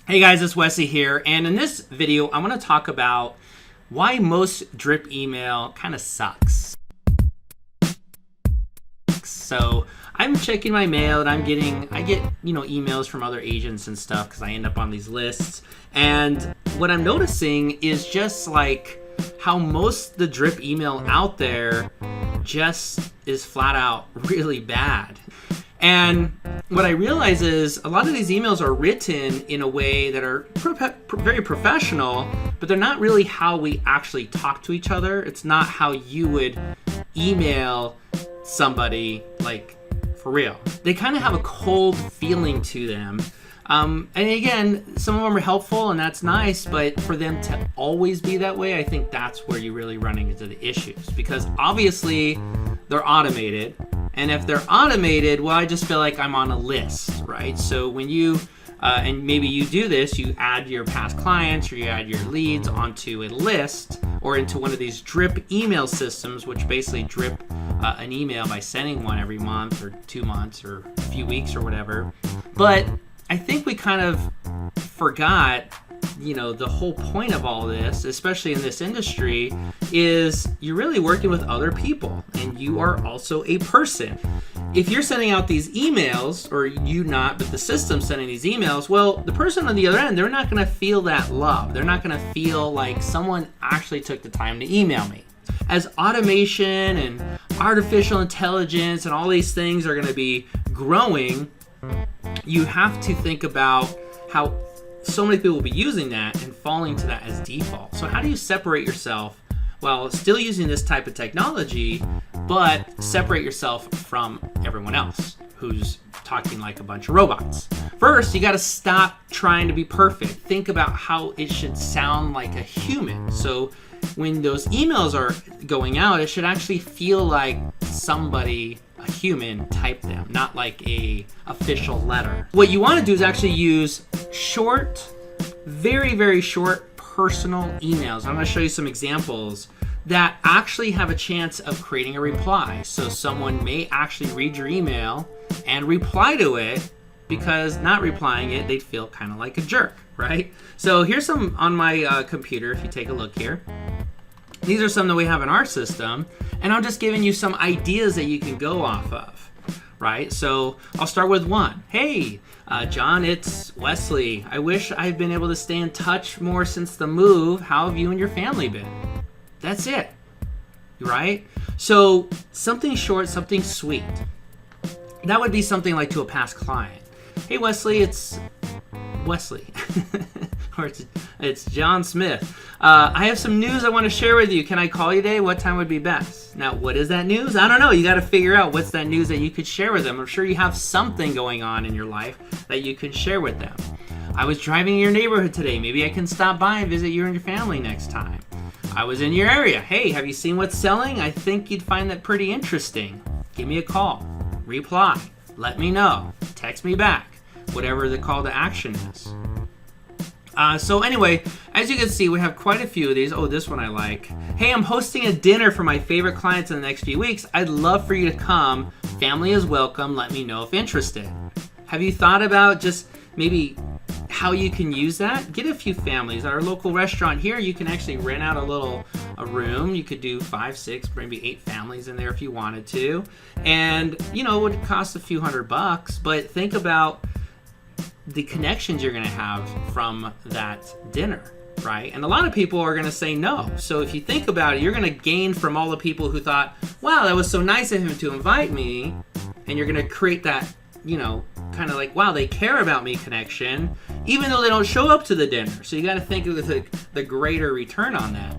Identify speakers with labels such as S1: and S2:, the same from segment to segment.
S1: Hey guys, it's Wesley here, and in this video I want to talk about why most drip email kind of sucks. So I'm checking my mail and I get emails from other agents and stuff because I end up on these lists, and what I'm noticing is just like how most the drip email out there just is flat out really bad. And what I realize is a lot of these emails are written in a way that are very professional, but they're not really how we actually talk to each other. It's not how you would email somebody, like, for real. They kind of have a cold feeling to them. And again, some of them are helpful and that's nice, but for them to always be that way, I think that's where you're really running into the issues, because obviously they're automated. And if they're automated, well, I just feel like I'm on a list, right? So when you, and maybe you do this, you add your past clients or you add your leads onto a list or into one of these drip email systems, which basically drip an email by sending one every month or 2 months or a few weeks or whatever. But I think we kind of forgot, the whole point of all this, especially in this industry, is you're really working with other people and you are also a person. If you're sending out these emails, or you not, but the system's sending these emails, well, the person on the other end, they're not going to feel that love. They're not going to feel like someone actually took the time to email me. As automation and artificial intelligence and all these things are going to be growing, you have to think about how so many people will be using that and falling to that as default. So how do you separate yourself while still using this type of technology, but separate yourself from everyone else who's talking like a bunch of robots? First, you got to stop trying to be perfect. Think about how it should sound like a human. So when those emails are going out, it should actually feel like somebody, a human, typed them, not like a official letter. What you want to do is actually use short, very, very short personal emails. I'm going to show you some examples that actually have a chance of creating a reply. So someone may actually read your email and reply to it, because not replying it, they'd feel kind of like a jerk, right? So here's some on my computer, if you take a look here. These are some that we have in our system, and I'm just giving you some ideas that you can go off of, right? So I'll start with one. Hey, John, it's Wesley. I wish I'd been able to stay in touch more since the move. How have you and your family been? That's it, right? So something short, something sweet. That would be something like to a past client. Hey, Wesley, it's Wesley. Or it's John Smith. I have some news I want to share with you. Can I call you today? What time would be best? Now, what is that news? I don't know. You got to figure out what's that news that you could share with them. I'm sure you have something going on in your life that you could share with them. I was driving in your neighborhood today. Maybe I can stop by and visit you and your family next time. I was in your area. Hey, have you seen what's selling? I think you'd find that pretty interesting. Give me a call. Reply. Let me know. Text me back. Whatever the call to action is. So anyway, as you can see, we have quite a few of these. Oh, this one I like. Hey, I'm hosting a dinner for my favorite clients in the next few weeks. I'd love for you to come. Family is welcome. Let me know if interested. Have you thought about just maybe how you can use that? Get a few families. At our local restaurant here, you can actually rent out a room. You could do 5, 6, maybe 8 families in there if you wanted to. And, it would cost a few $100, but think about the connections you're going to have from that dinner, right? And a lot of people are going to say no. So if you think about it, you're going to gain from all the people who thought, wow, that was so nice of him to invite me. And you're going to create that, kind of like, wow, they care about me connection, even though they don't show up to the dinner. So you got to think of the greater return on that.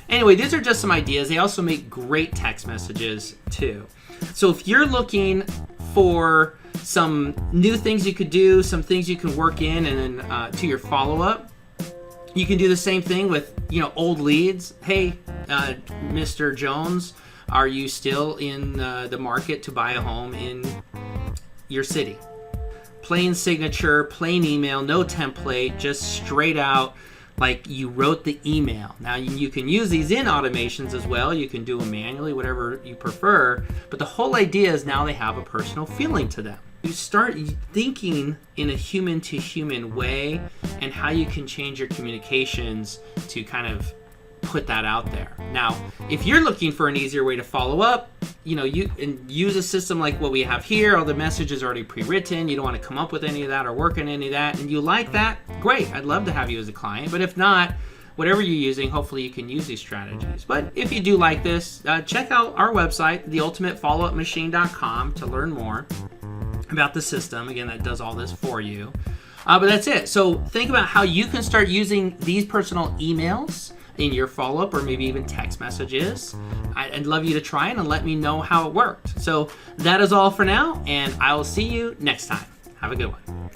S1: Anyway, these are just some ideas. They also make great text messages too. So if you're looking for some new things you could do, some things you can work in, and then to your follow-up, you can do the same thing with old leads. Hey, Mr. Jones, are you still in the market to buy a home in your city? Plain signature, plain email, no template, just straight out like you wrote the email. Now you can use these in automations as well. You can do them manually, whatever you prefer. But the whole idea is now they have a personal feeling to them. you start thinking in a human to human way and how you can change your communications to kind of put that out there. Now, if you're looking for an easier way to follow up, you and use a system like what we have here. All the messages are already pre-written. You don't want to come up with any of that or work on any of that, and you like that, great. I'd love to have you as a client. But if not, whatever you're using, hopefully you can use these strategies. But if you do like this, check out our website, theultimatefollowupmachine.com, to learn more about the system. Again, that does all this for you. But that's it. So think about how you can start using these personal emails in your follow-up, or maybe even text messages. I'd love you to try it and let me know how it worked. So that is all for now, and I will see you next time. Have a good one.